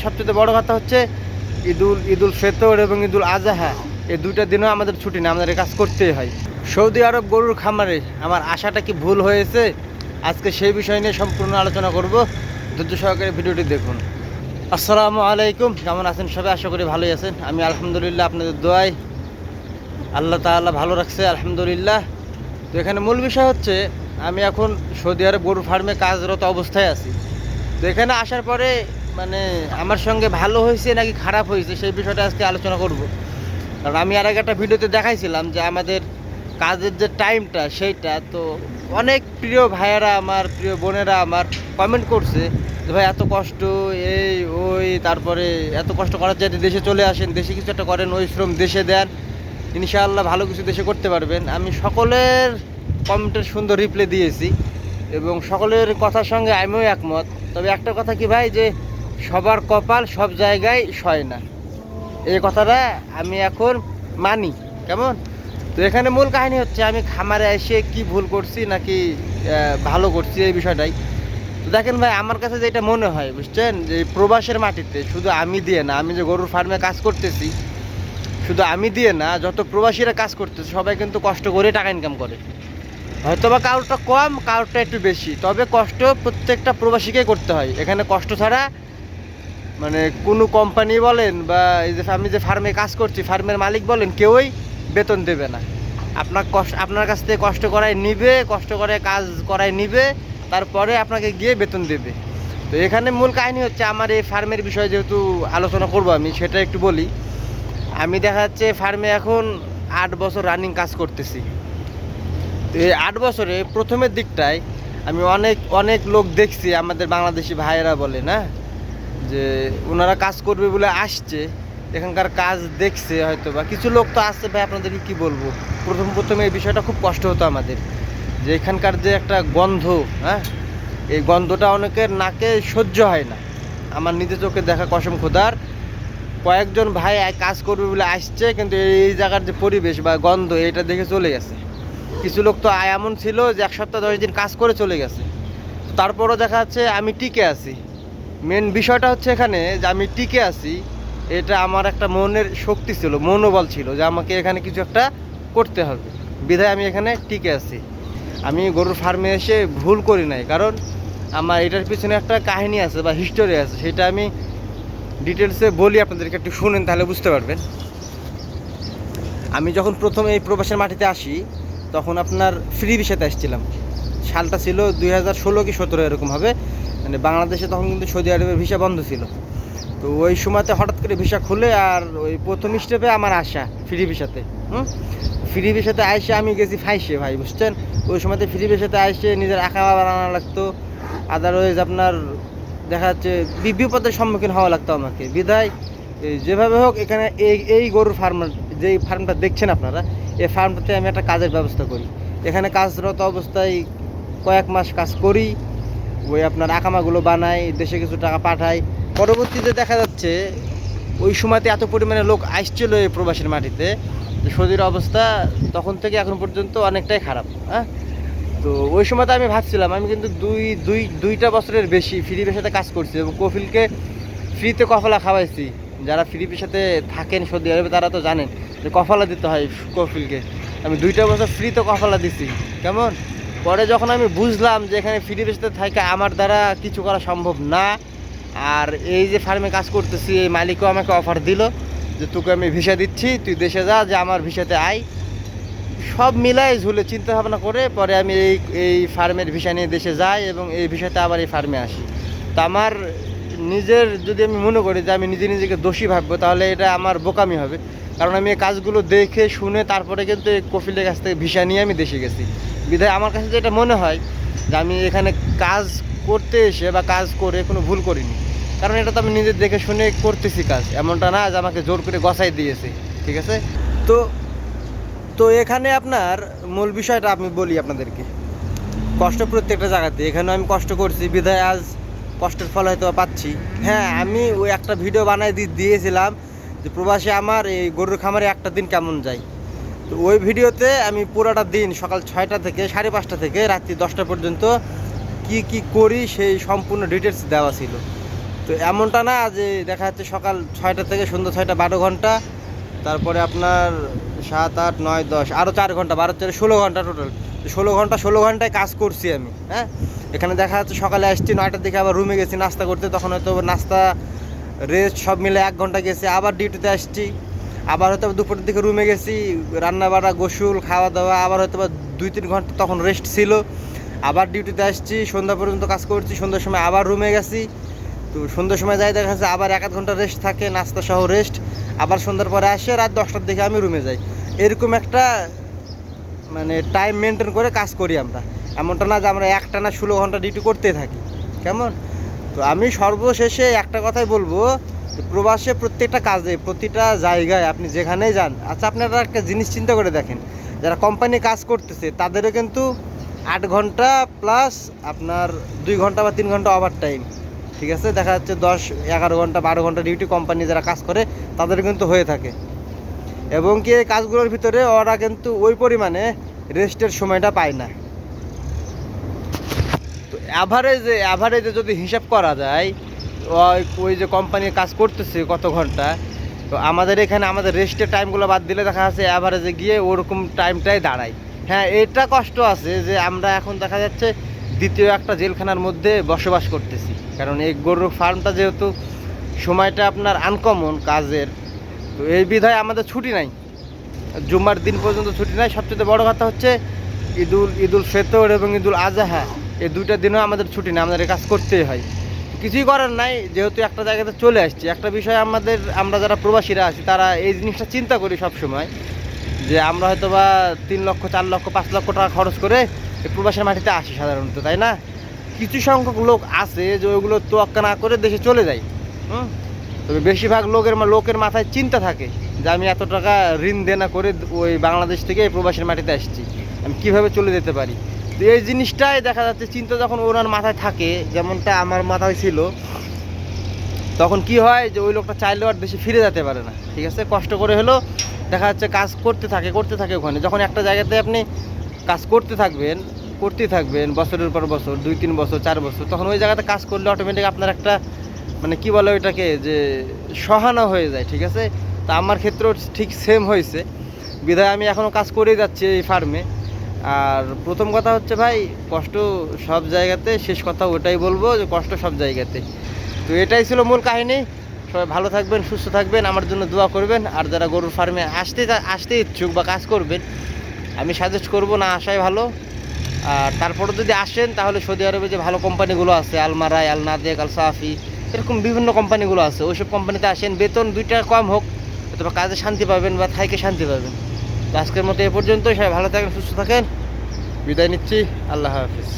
সবচেয়ে বড় কথা হচ্ছে ঈদুল ফিতর এবং ঈদুল আজহা, এই দুইটা দিনও আমাদের ছুটি না, আমাদের কাজ করতেই হয়। সৌদি আরব গরুর খামারে আমার আশাটা কি ভুল হয়েছে, আজকে সেই বিষয় নিয়ে সম্পূর্ণ আলোচনা করব। ধৈর্য সহকারে ভিডিওটি দেখুন। আসসালামু আলাইকুম, কেমন আছেন সবাই? আশা করি ভালোই আছেন। আমি আলহামদুলিল্লাহ, আপনাদের দোয়ায় আল্লাহ তাআলা ভালো রাখছে, আলহামদুলিল্লাহ। তো এখানে মূল বিষয় হচ্ছে আমি এখন সৌদি আরব গরুর ফার্মে কাজরত অবস্থায় আছি। তো এখানে আসার পরে মানে আমার সঙ্গে ভালো হয়েছে নাকি খারাপ হয়েছে সেই বিষয়টা আজকে আলোচনা করব। কারণ আমি আর একটা ভিডিওতে দেখাইছিলাম যে আমাদের কাজের যে টাইমটা সেইটা, তো অনেক প্রিয় ভাইয়েরা আমার, প্রিয় বোনেরা আমার কমেন্ট করছে যে ভাই এত কষ্ট এই ওই, তারপরে এত কষ্ট করার চাইতে দেশে চলে আসেন, দেশে কিছু একটা করেন, ওই শ্রম দেশে দেন, ইনশাআল্লাহ ভালো কিছু দেশে করতে পারবেন। আমি সকলের কমেন্টের সুন্দর রিপ্লাই দিয়েছি এবং সকলের কথার সঙ্গে আমিও একমত। তবে একটা কথা কি ভাই, যে সবার কপাল সব জায়গায় সয় না, এই কথাটা আমি এখন মানি। কেমন? তো এখানে মূল কাহিনী হচ্ছে আমি খামারে এসে কি ভুল করছি নাকি ভালো করছি, এই বিষয়টাই। তো দেখেন ভাই, আমার কাছে যেটা মনে হয় বুঝছেন, যে প্রবাসের মাটিতে শুধু আমি দিয়ে না, আমি যে গরুর ফার্মে কাজ করতেছি শুধু আমি দিয়ে না, যত প্রবাসীরা কাজ করতেছে সবাই কিন্তু কষ্ট করে টাকা ইনকাম করে। হয়তো বা কারোরটা কম, কারোরটা একটু বেশি, তবে কষ্ট প্রত্যেকটা প্রবাসীকেই করতে হয়। এখানে কষ্ট ছাড়া মানে কোনো কোম্পানি বলেন বা এই যে আমি যে ফার্মে কাজ করছি, ফার্মের মালিক বলেন, কেউই বেতন দেবে না। আপনার কাছ থেকে কষ্ট করাই নিবে, কষ্ট করে কাজ করাই নিবে, তারপরে আপনাকে গিয়ে বেতন দেবে। তো এখানে মূল কাহিনী হচ্ছে আমার এই ফার্মের বিষয়ে যেহেতু আলোচনা করব আমি, সেটা একটু বলি। আমি দেখা যাচ্ছে ফার্মে এখন 8 বছর রানিং কাজ করতেছি। তো এই 8 বছরে প্রথমের দিকটায় আমি অনেক অনেক লোক দেখছি, আমাদের বাংলাদেশি ভাইয়েরা বলে না যে ওনারা কাজ করবে বলে আসছে, এখানকার কাজ দেখছে হয়তো বা কিছু লোক তো আসছে। ভাই আপনাদেরকে কী বলবো, প্রথমে এই বিষয়টা খুব কষ্ট হতো আমাদের, যে এখানকার যে একটা গন্ধ, হ্যাঁ, এই গন্ধটা অনেকের নাকে সহ্য হয় না। আমার নিজের চোখে দেখা কসম খোদার, কয়েকজন ভাই কাজ করবে বলে আসছে, কিন্তু এই জায়গার যে পরিবেশ বা গন্ধ এটা দেখে চলে গেছে। কিছু লোক তো এমন ছিল যে 1 সপ্তাহ 10 দিন কাজ করে চলে গেছে। তারপরও দেখা যাচ্ছে আমি টিকে আছি। মেন বিষয়টা হচ্ছে এখানে যে আমি টিকে আছি, এটা আমার একটা মনের শক্তি ছিল, মনোবল ছিল যে আমাকে এখানে কিছু একটা করতে হবে, বিধায় আমি এখানে টিকে আছি। আমি গরুর ফার্মে এসে ভুল করি নাই, কারণ আমার এটার পিছনে একটা কাহিনী আছে বা হিস্টোরি আছে, সেটা আমি ডিটেলসে বলি আপনাদেরকে, একটু শুনেন তাহলে বুঝতে পারবেন। আমি যখন প্রথম এই প্রবাসের মাটিতে আসি তখন আপনার ফ্রি ভিসাতে আসছিলাম। সালটা ছিল 2016 কি 17 এরকম হবে। মানে বাংলাদেশে তখন কিন্তু সৌদি আরবের ভিসা বন্ধ ছিল। তো ওই সময়তে হঠাৎ করে ভিসা খুলে, আর ওই প্রথম স্টেপে আমার আসা ফ্রি ভিসাতে। ফ্রি ভিসাতে আইসে আমি গেছি ফাইসে ভাই, বুঝছেন। ওই সময়তে ফ্রি ভিসাতে আইসে নিজের আঁকা বানানো লাগতো, আদারওয়াইজ আপনার দেখা যাচ্ছে বিপদের সম্মুখীন হওয়া লাগতো আমাকে, বিধায় যেভাবে হোক এখানে এই গরুর ফার্ম, যেই ফার্মটা দেখছেন আপনারা, এই ফার্মটাতে আমি একটা কাজের ব্যবস্থা করি। এখানে কাজরত অবস্থায় কয়েক মাস কাজ করি, ওই আপনার আকামাগুলো বানাই, দেশে কিছু টাকা পাঠাই। পরবর্তীতে দেখা যাচ্ছে ওই সময়তে এত পরিমাণে লোক আসছিল এই প্রবাসীর মাটিতে, যে সৌদির অবস্থা তখন থেকে এখন পর্যন্ত অনেকটাই খারাপ। হ্যাঁ, তো ওই সময়তে আমি ভাবছিলাম, আমি কিন্তু দুইটা বছরের বেশি ফ্রি পেশাতে কাজ করছি এবং কফিলকে ফ্রিতে কফলা খাওয়াইছি। যারা ফ্রি পেশাতে থাকেন সৌদি আরবে তারা তো জানেন যে কফলা দিতে হয় কফিলকে। আমি 2টা বছর ফ্রিতে কফলা দিছি। কেমন? পরে যখন আমি বুঝলাম যে এখানে ফ্রি পেশাতে থাকে আমার দ্বারা কিছু করা সম্ভব না, আর এই যে ফার্মে কাজ করতেছি এই মালিকও আমাকে অফার দিল যে তোকে আমি ভিসা দিচ্ছি, তুই দেশে যা, যে আমার ভিসাতে আয়। সব মিলাই ঝুলে চিন্তা ভাবনা করে পরে আমি এই ফার্মের ভিসা নিয়ে দেশে যাই এবং এই ভিসাতে আবার এই ফার্মে আসি। তো আমার নিজের যদি আমি মনে করি যে আমি নিজেকে দোষী ভাববো, তাহলে এটা আমার বোকামি হবে। কারণ আমি এই কাজগুলো দেখে শুনে তারপরে কিন্তু এই কফিলের কাছ থেকে ভিসা নিয়ে আমি দেশে গেছি, বিধায় আমার কাছে যেটা মনে হয় যে আমি এখানে কাজ করতে এসে বা কাজ করে কোনো ভুল করিনি। কারণ এটা তো আমি নিজের দেখে শুনে করতেছি কাজ, এমনটা না যে আমাকে জোর করে গছাই দিয়েছে। ঠিক আছে? তো তো এখানে আপনার মূল বিষয়টা আমি বলি আপনাদেরকে, কষ্ট প্রত্যেকটা জায়গাতে, এখানেও আমি কষ্ট করছি, বিধায় আজ কষ্টের ফল হয়তো পাচ্ছি। হ্যাঁ, আমি ওই একটা ভিডিও বানাই দিয়েছিলাম যে প্রবাসী আমার এই গরুর খামারে একটা দিন কেমন যায়। তো ওই ভিডিওতে আমি পুরোটা দিন সকাল 6টা থেকে 5:30 থেকে রাত্রি 10টা পর্যন্ত কি করি সেই সম্পূর্ণ ডিটেলস দেওয়া ছিল। তো তো এমনটা না যে দেখা যাচ্ছে সকাল 6টা থেকে সন্ধ্যা 6টা 12 ঘন্টা, তারপরে আপনার 7, 8, 9, 10 আরও 4 ঘন্টা, 12, 4, 16 ঘন্টা টোটাল। 16 ঘন্টায় কাজ করছি আমি। হ্যাঁ, এখানে দেখা যাচ্ছে সকালে আসছি 9টার দিকে, আবার রুমে গেছি নাস্তা করতে, তখন হয়তো নাস্তা রেস্ট সব মিলে 1 ঘন্টা গেছে, আবার ডিউটিতে আসছি, আবার হয়তো দুপুরের দিকে রুমে গেছি, রান্না বাড়া গোসল খাওয়া দাওয়া, আবার হয়তো 2-3 ঘন্টা তখন রেস্ট ছিল, আবার ডিউটিতে আসছি, সন্ধ্যা পর্যন্ত কাজ করছি, সন্ধ্যার সময় আবার রুমে গেছি। তো সন্ধ্যার সময় যাই দেখা যাচ্ছে আবার 1-1 ঘন্টা রেস্ট থাকে, নাস্তা সহ রেস্ট, আবার সন্ধ্যার পরে আসে রাত 10টার দিকে আমি রুমে যাই। এরকম একটা মানে টাইম মেনটেন করে কাজ করি আমরা। এমনটা না যে আমরা একটানা 16 ঘন্টা ডিউটি করতেই থাকি, কেমন? তো আমি সর্বশেষে একটা কথাই বলবো, প্রবাসে প্রত্যেকটা কাজে প্রতিটা জায়গায় আপনি যেখানেই যান, আচ্ছা আপনারা একটা জিনিস চিন্তা করে দেখেন, যারা কোম্পানি কাজ করতেছে তাদেরও কিন্তু 8 ঘন্টা প্লাস আপনার 2 ঘন্টা বা 3 ঘন্টা ওভার টাইম, ঠিক আছে? দেখা যাচ্ছে 10-11 ঘন্টা 12 ঘন্টা ডিউটি কোম্পানি যারা কাজ করে তাদের কিন্তু হয়ে থাকে, এবং কি এই কাজগুলোর ভিতরে ওরা কিন্তু ওই পরিমাণে রেস্টের সময়টা পায় না। তো অ্যাভারেজে যদি হিসাব করা যায়, ওই যে কোম্পানির কাজ করতেছে কত ঘন্টা, তো আমাদের এখানে আমাদের রেস্টের টাইমগুলো বাদ দিলে দেখা যাচ্ছে অ্যাভারেজে গিয়ে ওরকম টাইমটাই দাঁড়ায়। হ্যাঁ, এটা কষ্ট আছে যে আমরা এখন দেখা যাচ্ছে দ্বিতীয় একটা জেলখানার মধ্যে বসবাস করতেছি, কারণ এই গরুর ফার্মটা যেহেতু সময়টা আপনার আনকমন কাজের, তো এই বিধায় আমাদের ছুটি নাই, জুম্মার দিন পর্যন্ত ছুটি নাই। সবচেয়ে বড় কথা হচ্ছে ঈদুল ফিতর এবং ঈদুল আজহা, এই 2টা দিনও আমাদের ছুটি নেই, আমাদের কাজ করতেই হয়। কিছুই করার নাই, যেহেতু একটা জায়গাতে চলে আসছি। একটা বিষয় আমরা যারা প্রবাসীরা আছি তারা এই জিনিসটা চিন্তা করি সব সময়, যে আমরা হয়তো বা 3 লক্ষ 4 লক্ষ 5 লক্ষ টাকা খরচ করে এই প্রবাসের মাটিতে আসি সাধারণত, তাই না? কিছু সংখ্যক লোক আছে যে ওইগুলো তোয়াক্কা না করে দেশে চলে যায়। তবে বেশিরভাগ লোকের মাথায় চিন্তা থাকে যে আমি এত টাকা ঋণ দেনা করে ওই বাংলাদেশ থেকে এই প্রবাসের মাটিতে আসছি, আমি কীভাবে চলে যেতে পারি। তো এই জিনিসটাই দেখা যাচ্ছে চিন্তা যখন ওনার মাথায় থাকে, যেমনটা আমার মাথায় ছিল, তখন কি হয় যে ওই লোকটা চাইলেও আর দেশে ফিরে যেতে পারে না, ঠিক আছে? কষ্ট করে হলেও দেখা যাচ্ছে কাজ করতে থাকে ওখানে। যখন একটা জায়গাতে আপনি কাজ করতেই থাকবেন বছরের পর বছর, 2-3 বছর 4 বছর, তখন ওই জায়গাতে কাজ করলে অটোমেটিক আপনার একটা মানে কি বলে ওইটাকে, যে সহানো হয়ে যায়, ঠিক আছে? তা আমার ক্ষেত্রেও ঠিক সেম হয়েছে, বিধায় আমি এখনও কাজ করেই যাচ্ছি এই ফার্মে। আর প্রথম কথা হচ্ছে ভাই, কষ্ট সব জায়গাতে, শেষ কথা ওটাই বলবো যে কষ্ট সব জায়গাতে। তো এটাই ছিল মূল কাহিনী। সবাই ভালো থাকবেন, সুস্থ থাকবেন, আমার জন্য দোয়া করবেন। আর যারা গরুর ফার্মে আসতে ইচ্ছুক বা কাজ করবেন, আমি সাজেস্ট করব না আসাই ভালো। আর তারপরে যদি আসেন তাহলে সৌদি আরবে যে ভালো কোম্পানিগুলো আছে, আলমারাই, আল নাদেক, আল সাফি, এরকম বিভিন্ন কোম্পানিগুলো আছে, ওইসব কোম্পানিতে আসেন, বেতন 2 টাকা কম হোক, অথবা কাজে শান্তি পাবেন বা থাইকে শান্তি পাবেন। তো আজকের মতো এ পর্যন্তই। সবাই ভালো থাকেন, সুস্থ থাকেন, বিদায় নিচ্ছি। আল্লাহ হাফিজ।